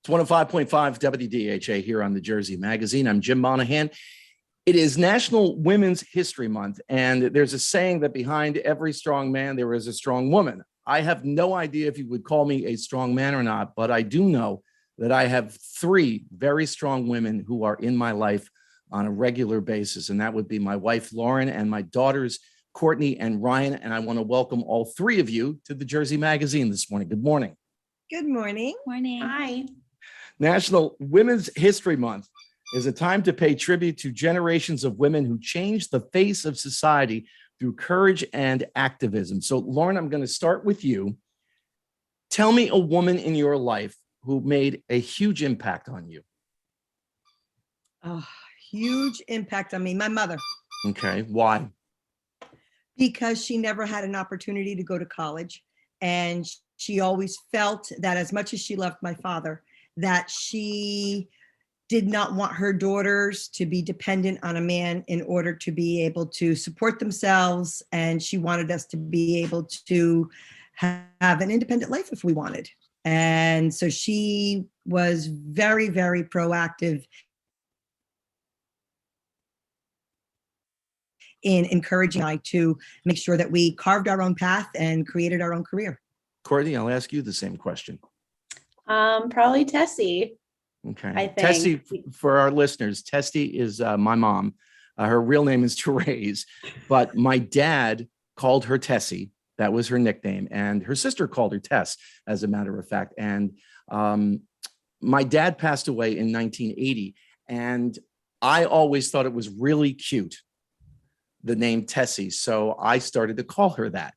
It's 105.5 WDHA here on the Jersey Magazine. I'm Jim Monaghan. It is National Women's History Month, and there's a saying that behind every strong man, there is a strong woman. I have no idea if you would call me a strong man or not, but I do know that I have three very strong women who are in my life on a regular basis, and that would be my wife, Lauren, and my daughters, Courtney and Riane, and I want to welcome all three of you to the Jersey Magazine this morning. Good morning. Good morning. Morning. Hi. National Women's History Month is a time to pay tribute to generations of women who changed the face of society through courage and activism. So, Lauren, I'm going to start with you. Tell me a woman in your life who made a huge impact on you. Oh, huge impact on me. My mother. Okay, why? Because she never had an opportunity to go to college. And she always felt that as much as she loved my father, that she did not want her daughters to be dependent on a man in order to be able to support themselves. And she wanted us to be able to have an independent life if we wanted. And so she was very, very proactive in encouraging I to make sure that we carved our own path and created our own career. Courtney, I'll ask you the same question. Probably Tessie. Okay. I think. Tessie, for our listeners, Tessie is my mom. Her real name is Therese, but my dad called her Tessie. That was her nickname. And her sister called her Tess, as a matter of fact. And my dad passed away in 1980. And I always thought it was really cute, the name Tessie. So I started to call her that.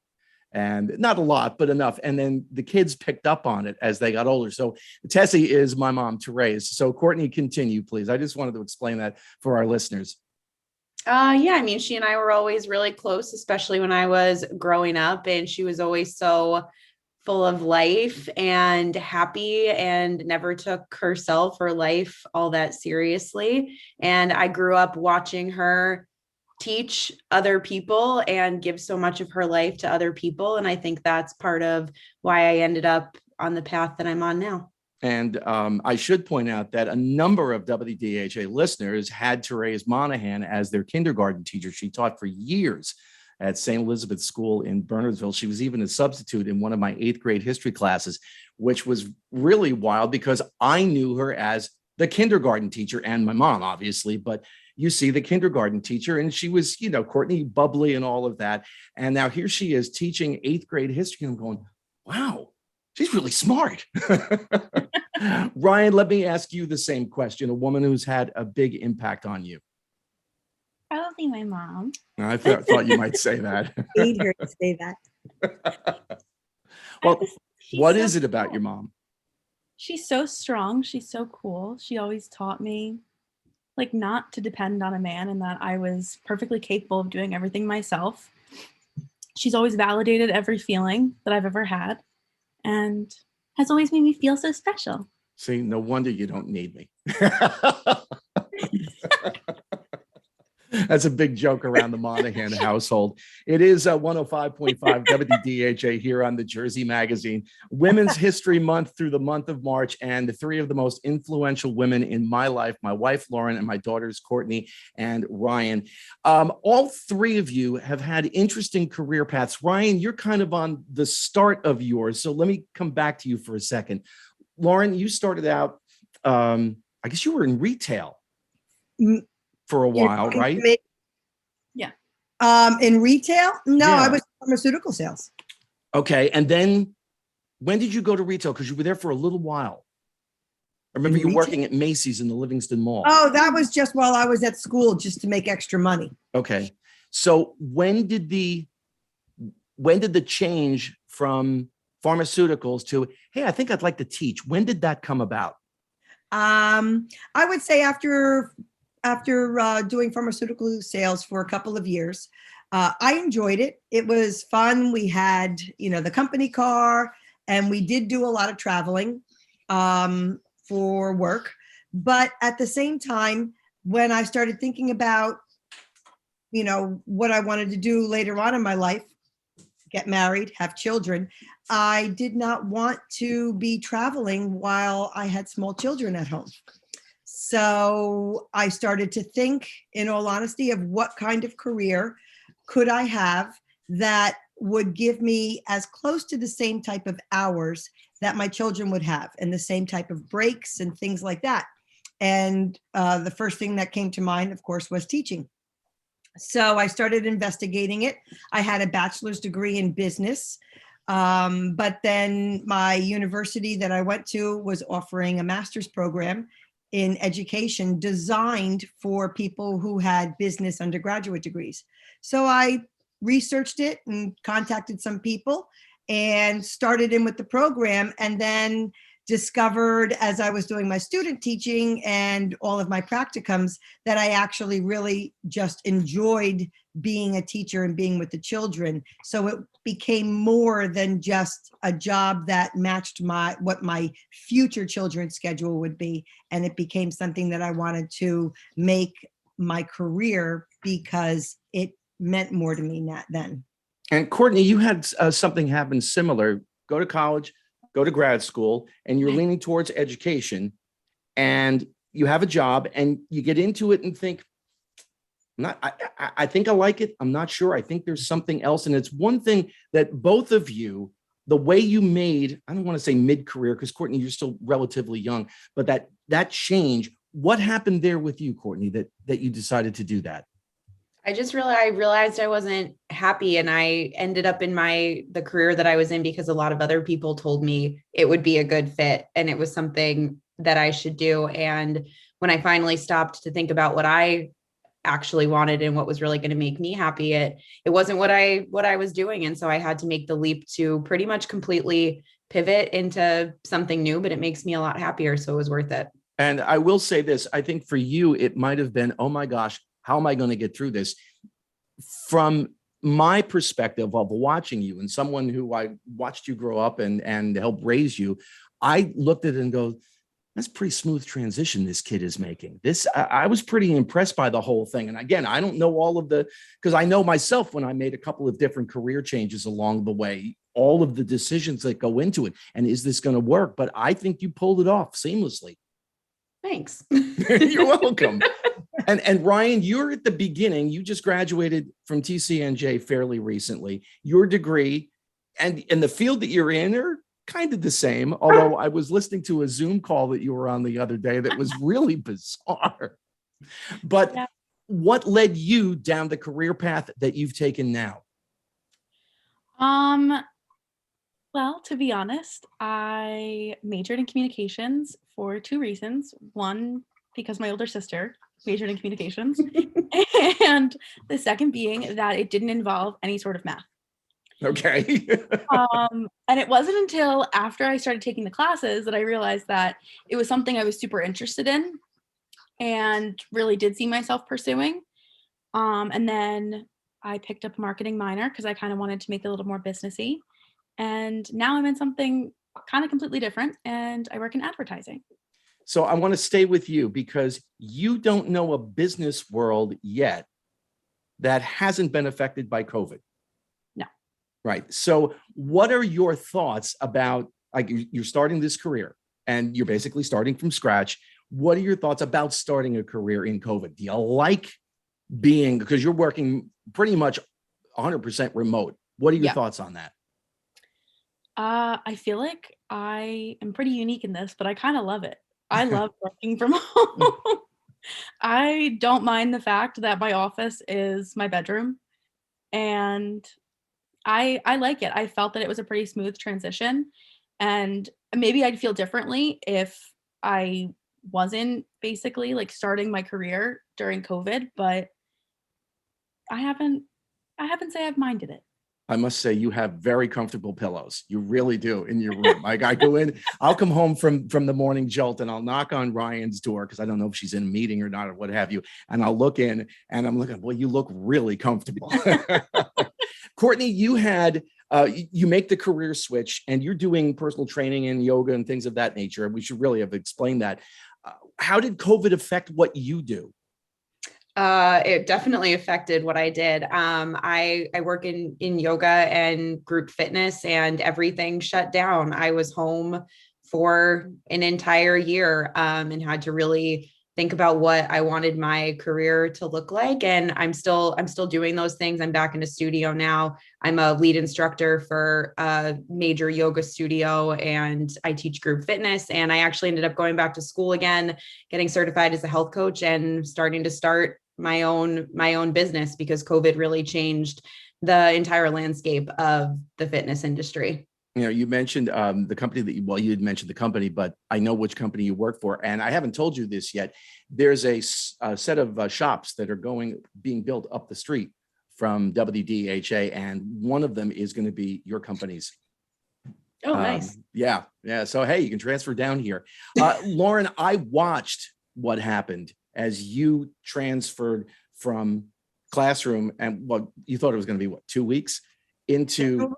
And not a lot, but enough. And then the kids picked up on it as they got older. So Tessie is my mom, Therese. So Courtney, continue, please. I just wanted to explain that for our listeners. Yeah, I mean, she and I were always really close, especially when I was growing up, and she was always so full of life and happy and never took herself or life all that seriously. And I grew up watching her teach other people and give so much of her life to other people. And I think that's part of why I ended up on the path that I'm on now. And I should point out that a number of WDHA listeners had Therese Monaghan as their kindergarten teacher. She taught for years at St. Elizabeth's School in Bernardsville. She was even a substitute in one of my 8th grade history classes, which was really wild because I knew her as the kindergarten teacher and my mom, obviously, but you see the kindergarten teacher, and she was, Courtney, bubbly and all of that. And now here she is teaching 8th grade history. And I'm going, wow, she's really smart. Riane, let me ask you the same question. A woman who's had a big impact on you. Probably my mom. I thought you might say that. I need her to say that. Well, what so is it about cool. your mom? She's so strong. She's so cool. She always taught me not to depend on a man and that I was perfectly capable of doing everything myself. She's always validated every feeling that I've ever had and has always made me feel so special. See, no wonder you don't need me. That's a big joke around the Monaghan household. It is 105.5 WDHA here on the Jersey Magazine. Women's History Month through the month of March, and the three of the most influential women in my life, my wife, Lauren, and my daughters, Courtney and Riane. All three of you have had interesting career paths. Riane, you're kind of on the start of yours, so let me come back to you for a second. Lauren, you started out, I guess you were in retail for a while, right? Yeah. In retail? No, Yeah. I was in pharmaceutical sales. Okay. And then when did you go to retail? Because you were there for a little while. I remember you working at Macy's in the Livingston Mall. Oh, that was just while I was at school, just to make extra money. Okay. So when did the change from pharmaceuticals to, hey, I think I'd like to teach? When did that come about? I would say after doing pharmaceutical sales for a couple of years, I enjoyed it. It was fun. We had, the company car, and we did do a lot of traveling for work. But at the same time, when I started thinking about, what I wanted to do later on in my life, get married, have children. I did not want to be traveling while I had small children at home. So I started to think, in all honesty, of what kind of career could I have that would give me as close to the same type of hours that my children would have, and the same type of breaks and things like that. And the first thing that came to mind, of course, was teaching. So I started investigating it. I had a bachelor's degree in business, but then my university that I went to was offering a master's program in education designed for people who had business undergraduate degrees. So I researched it and contacted some people and started in with the program, and then discovered, as I was doing my student teaching and all of my practicums, that I actually really just enjoyed being a teacher and being with the children. So it became more than just a job that matched what my future children's schedule would be. And it became something that I wanted to make my career because it meant more to me then. And Courtney, you had something happen similar. Go to college, go to grad school, and you're leaning towards education, and you have a job, and you get into it and think, I think I like it. I'm not sure. I think there's something else. And it's one thing that both of you, the way you made, I don't want to say mid-career, because Courtney, you're still relatively young, but that change, what happened there with you, Courtney, that you decided to do that? I realized I wasn't happy, and I ended up in the career that I was in because a lot of other people told me it would be a good fit and it was something that I should do. And when I finally stopped to think about what I actually wanted and what was really going to make me happy, it wasn't what I was doing. And so I had to make the leap to pretty much completely pivot into something new, but it makes me a lot happier. So it was worth it. And I will say this, I think for you, it might have been, oh my gosh, how am I going to get through this? From my perspective of watching you and someone who I watched you grow up and help raise you, I looked at it and go, that's a pretty smooth transition this kid is making. I was pretty impressed by the whole thing. And again, I don't know all of because I know myself when I made a couple of different career changes along the way, all of the decisions that go into it. And is this going to work? But I think you pulled it off seamlessly. Thanks. You're welcome. And Ryan, you're at the beginning. You just graduated from TCNJ fairly recently. Your degree and the field that you're in are kind of the same, although I was listening to a Zoom call that you were on the other day that was really bizarre. But yeah. What led you down the career path that you've taken now? Well, to be honest, I majored in communications for two reasons. One, because my older sister majored in communications, and the second being that it didn't involve any sort of math. Okay. And it wasn't until after I started taking the classes that I realized that it was something I was super interested in and really did see myself pursuing. And then I picked up a marketing minor because I kind of wanted to make it a little more businessy. And now I'm in something kind of completely different, and I work in advertising. So I want to stay with you because you don't know a business world yet that hasn't been affected by COVID. No. Right. So what are your thoughts about, like, you're starting this career and you're basically starting from scratch. What are your thoughts about starting a career in COVID? Do you like being, because you're working pretty much 100% remote. What are your thoughts on that? I feel like I am pretty unique in this, but I kind of love it. I love working from home. I don't mind the fact that my office is my bedroom, and I like it. I felt that it was a pretty smooth transition, and maybe I'd feel differently if I wasn't basically like starting my career during COVID, but I haven't say I've minded it. I must say you have very comfortable pillows. You really do in your room. I go in, I'll come home from the morning jolt and I'll knock on Ryan's door because I don't know if she's in a meeting or not or what have you. And I'll look in and I'm looking, well, you look really comfortable. Courtney, you had, you make the career switch and you're doing personal training and yoga and things of that nature. We should really have explained that. How did COVID affect what you do? It definitely affected what I did. I work in yoga and group fitness, and everything shut down. I was home for an entire year, and had to really think about what I wanted my career to look like. And I'm still doing those things. I'm back in a studio now. I'm a lead instructor for a major yoga studio, and I teach group fitness. And I actually ended up going back to school again, getting certified as a health coach, and starting to start my own business, because COVID really changed the entire landscape of the fitness industry. You know, you mentioned the company that you had mentioned the company, but I know which company you work for, and I haven't told you this yet. There's a set of shops that are being built up the street from WDHA, and one of them is going to be your company's. Oh, nice. Yeah. So, hey, you can transfer down here. Lauren, I watched what happened as you transferred from classroom and what you thought it was going to be, 2 weeks into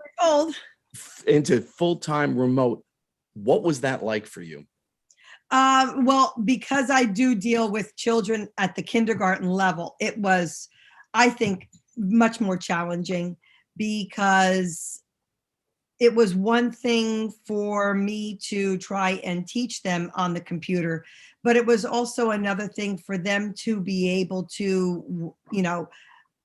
full-time remote. What was that like for you? Well, because I do deal with children at the kindergarten level, it was, I think, much more challenging, because it was one thing for me to try and teach them on the computer, but it was also another thing for them to be able to,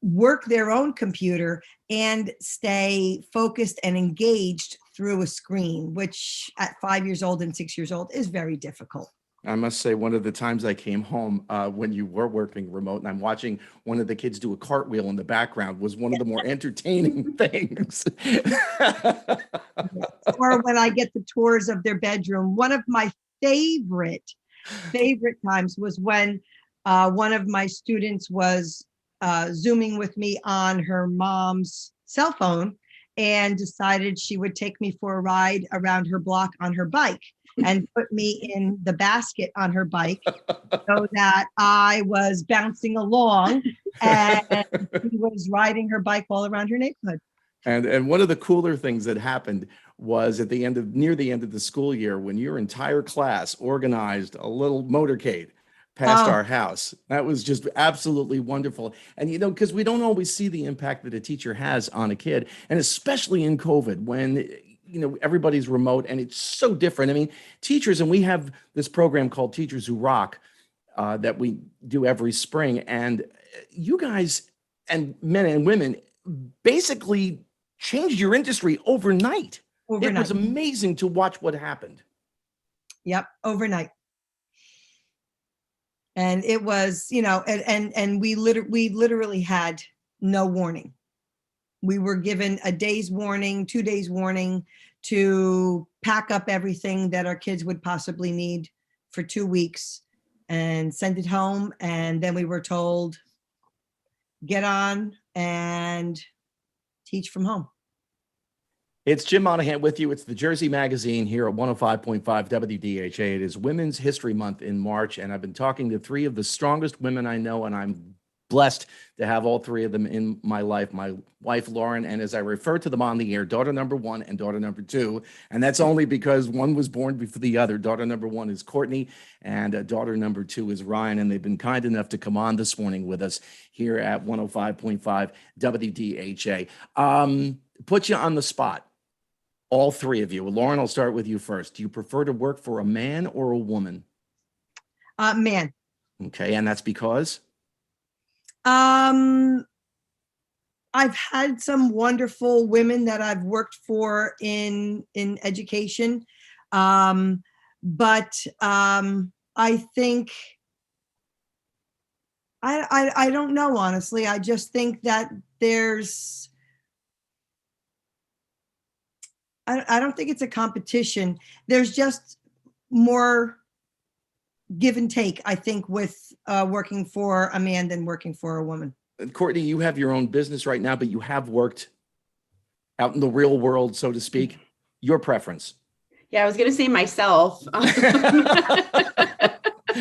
work their own computer and stay focused and engaged through a screen, which at 5 years old and 6 years old is very difficult. I must say, one of the times I came home when you were working remote and I'm watching one of the kids do a cartwheel in the background was one of the more entertaining things. Or when I get the tours of their bedroom, one of my favorite times was when one of my students was Zooming with me on her mom's cell phone and decided she would take me for a ride around her block on her bike and put me in the basket on her bike so that I was bouncing along and she was riding her bike all around her neighborhood. And one of the cooler things that happened was near the end of the school year, when your entire class organized a little motorcade past our house. That was just absolutely wonderful. And, because we don't always see the impact that a teacher has on a kid, and especially in COVID when, everybody's remote and it's so different. I mean, teachers, and we have this program called Teachers Who Rock that we do every spring. And you guys and men and women basically changed your industry overnight. It was amazing to watch what happened. Yep, overnight. And it was, and we literally had no warning. We were given a day's warning, 2 days warning to pack up everything that our kids would possibly need for 2 weeks and send it home. And then we were told, get on and teach from home. It's Jim Monaghan with you. It's the Jersey Magazine here at 105.5 WDHA. It is Women's History Month in March, and I've been talking to three of the strongest women I know, and I'm blessed to have all three of them in my life. My wife, Lauren, and as I refer to them on the air, daughter number one and daughter number two, and that's only because one was born before the other. Daughter number one is Courtney, and daughter number two is Riane, and they've been kind enough to come on this morning with us here at 105.5 WDHA. Put you on the spot. All three of you. Lauren, I'll start with you first. Do you prefer to work for a man or a woman? Man. Okay, and that's because? I've had some wonderful women that I've worked for in education. But I think, I don't know, honestly. I just think that I don't think it's a competition. There's just more give and take, I think, with working for a man than working for a woman. Courtney, you have your own business right now, but you have worked out in the real world, so to speak. Your preference? Yeah, I was going to say myself.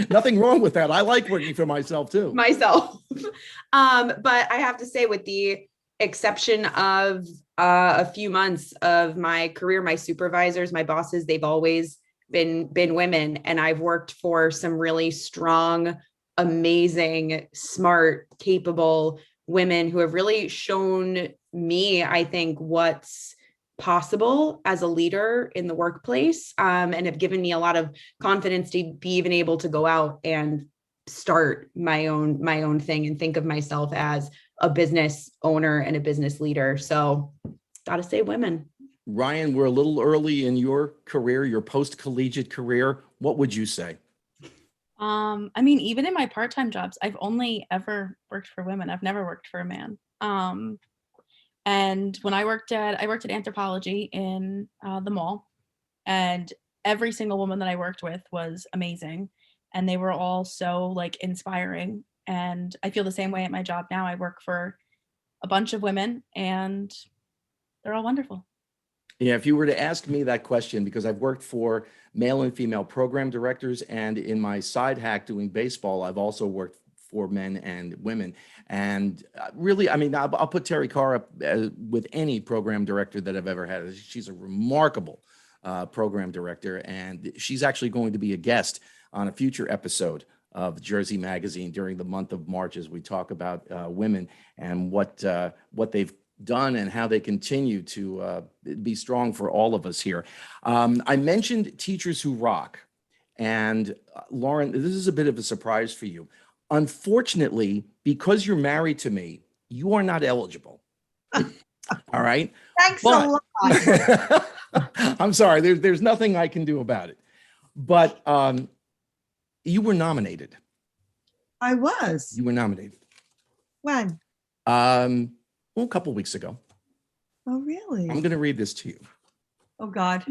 Nothing wrong with that. I like working for myself too. But I have to say, with the exception of a few months of my career, my supervisors, my bosses, they've always been women, and I've worked for some really strong amazing, smart, capable women who have really shown me, I think, what's possible as a leader in the workplace, and have given me a lot of confidence to be even able to go out and start my own thing and think of myself as a business owner and a business leader. So gotta say women. Riane, we're a little early in your career, your post-collegiate career. What would you say? I mean, even in my part-time jobs, I've only ever worked for women. I've never worked for a man. And when I worked at Anthropology in the mall, and every single woman that I worked with was amazing, and they were all so like inspiring. And I feel the same way at my job now. I work for a bunch of women, and they're all wonderful. Yeah, if you were to ask me that question, because I've worked for male and female program directors, and in my side hack doing baseball, I've also worked for men and women. And really, I mean, I'll put Terry Carr up with any program director that I've ever had. She's a remarkable program director, and she's actually going to be a guest on a future episode of Jersey Magazine during the month of March as we talk about women and what they've done and how they continue to be strong for all of us here. I mentioned Teachers Who Rock. And Lauren, this is a bit of a surprise for you. Unfortunately, because you're married to me, you are not eligible. All right. Thanks a lot. I'm sorry. There's nothing I can do about it. But you were nominated. I was. You were nominated. When? Well, a couple weeks ago. Oh, really? I'm going to read this to you. Oh, God.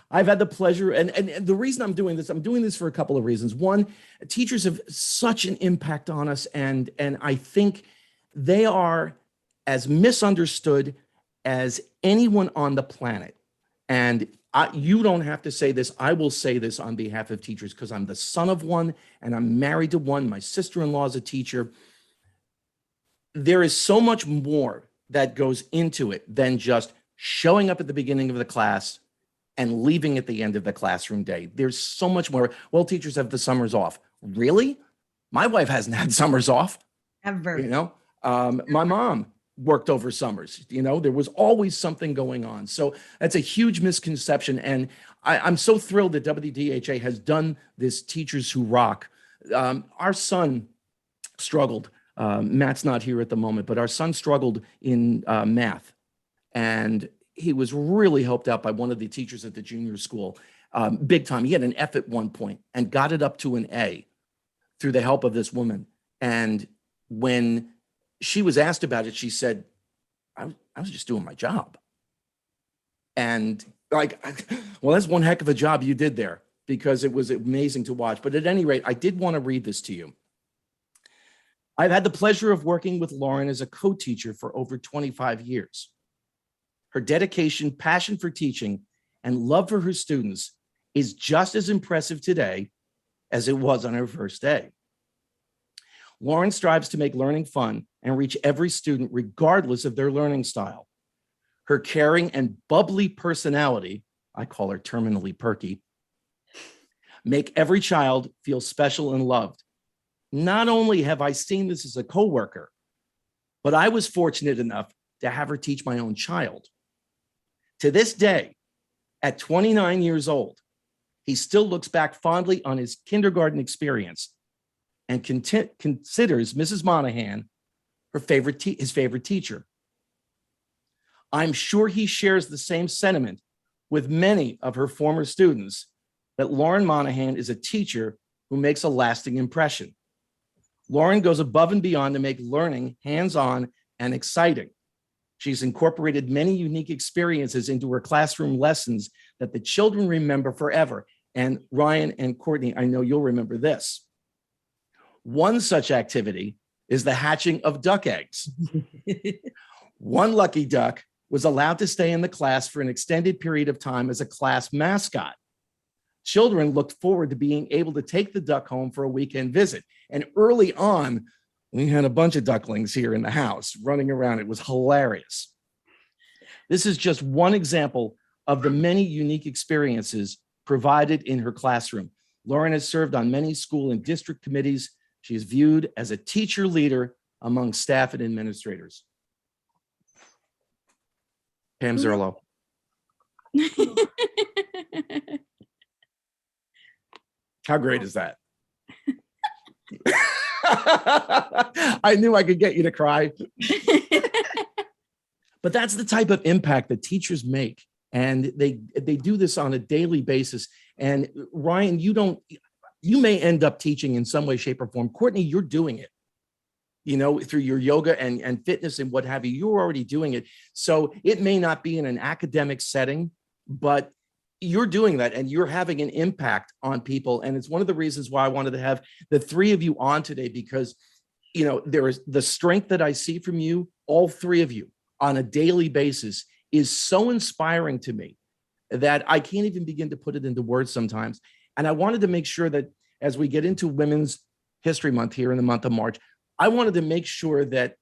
I've had the pleasure, and the reason I'm doing this for a couple of reasons. One, teachers have such an impact on us, and I think they are as misunderstood as anyone on the planet. And you don't have to say this. I will say this on behalf of teachers because I'm the son of one and I'm married to one. My sister-in-law is a teacher. There is so much more that goes into it than just showing up at the beginning of the class and leaving at the end of the classroom day. There's so much more. Well, teachers have the summers off. Really? My wife hasn't had summers off. Ever. You know, my mom worked over summers. You know, there was always something going on. So that's a huge misconception. And I'm so thrilled that WDHA has done this Teachers Who Rock. Our son struggled. Matt's not here at the moment, but our son struggled in math. And he was really helped out by one of the teachers at the junior school, big time. He had an F at one point and got it up to an A through the help of this woman. And when she was asked about it, she said, I was just doing my job. And like, well, that's one heck of a job you did there, because it was amazing to watch. But at any rate, I did want to read this to you. I've had the pleasure of working with Lauren as a co-teacher for over 25 years. Her dedication, passion for teaching, and love for her students is just as impressive today as it was on her first day. Lauren strives to make learning fun and reach every student regardless of their learning style. Her caring and bubbly personality, I call her terminally perky, make every child feel special and loved. Not only have I seen this as a coworker, but I was fortunate enough to have her teach my own child. To this day, at 29 years old, he still looks back fondly on his kindergarten experience and considers Mrs. Monaghan his favorite teacher. I'm sure he shares the same sentiment with many of her former students that Lauren Monaghan is a teacher who makes a lasting impression. Lauren goes above and beyond to make learning hands-on and exciting. She's incorporated many unique experiences into her classroom lessons that the children remember forever. And Riane and Courtney, I know you'll remember this. One such activity is the hatching of duck eggs. One lucky duck was allowed to stay in the class for an extended period of time as a class mascot. Children looked forward to being able to take the duck home for a weekend visit. And early on, we had a bunch of ducklings here in the house running around. It was hilarious. This is just one example of the many unique experiences provided in her classroom. Lauren has served on many school and district committees. She is viewed as a teacher leader among staff and administrators. Pam Zerlo. How great is that? I knew I could get you to cry. But that's the type of impact that teachers make. And they do this on a daily basis. And Riane, you may end up teaching in some way, shape, or form. Courtney, you're doing it, through your yoga and fitness and what have you. You're already doing it. So it may not be in an academic setting, but you're doing that and you're having an impact on people. And it's one of the reasons why I wanted to have the three of you on today, because, there is the strength that I see from you, all three of you on a daily basis, is so inspiring to me that I can't even begin to put it into words sometimes. And I wanted to make sure that as we get into Women's History Month here in the month of March, I wanted to make sure that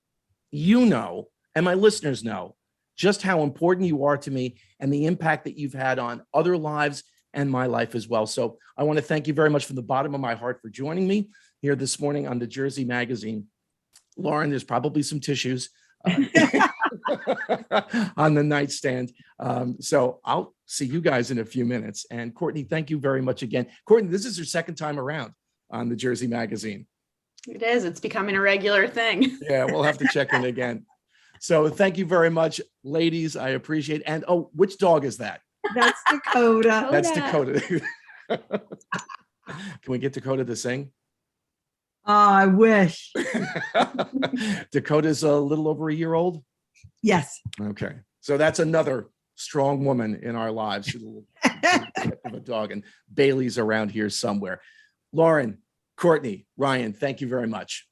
and my listeners know just how important you are to me and the impact that you've had on other lives and my life as well. So I want to thank you very much from the bottom of my heart for joining me here this morning on the Jersey Magazine. Lauren, there's probably some tissues on the nightstand. So I'll see you guys in a few minutes. And Courtney, thank you very much again. Courtney, this is your second time around on the Jersey Magazine. It is. It's becoming a regular thing. Yeah, we'll have to check in again. So thank you very much, ladies. I appreciate it. And which dog is that? That's Dakota. That's Dakota. Can we get Dakota to sing? Oh, I wish. Dakota's a little over a year old. Yes. Okay. So that's another strong woman in our lives. She's a little of a dog, and Bailey's around here somewhere. Lauren, Courtney, Riane, thank you very much.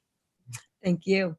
Thank you.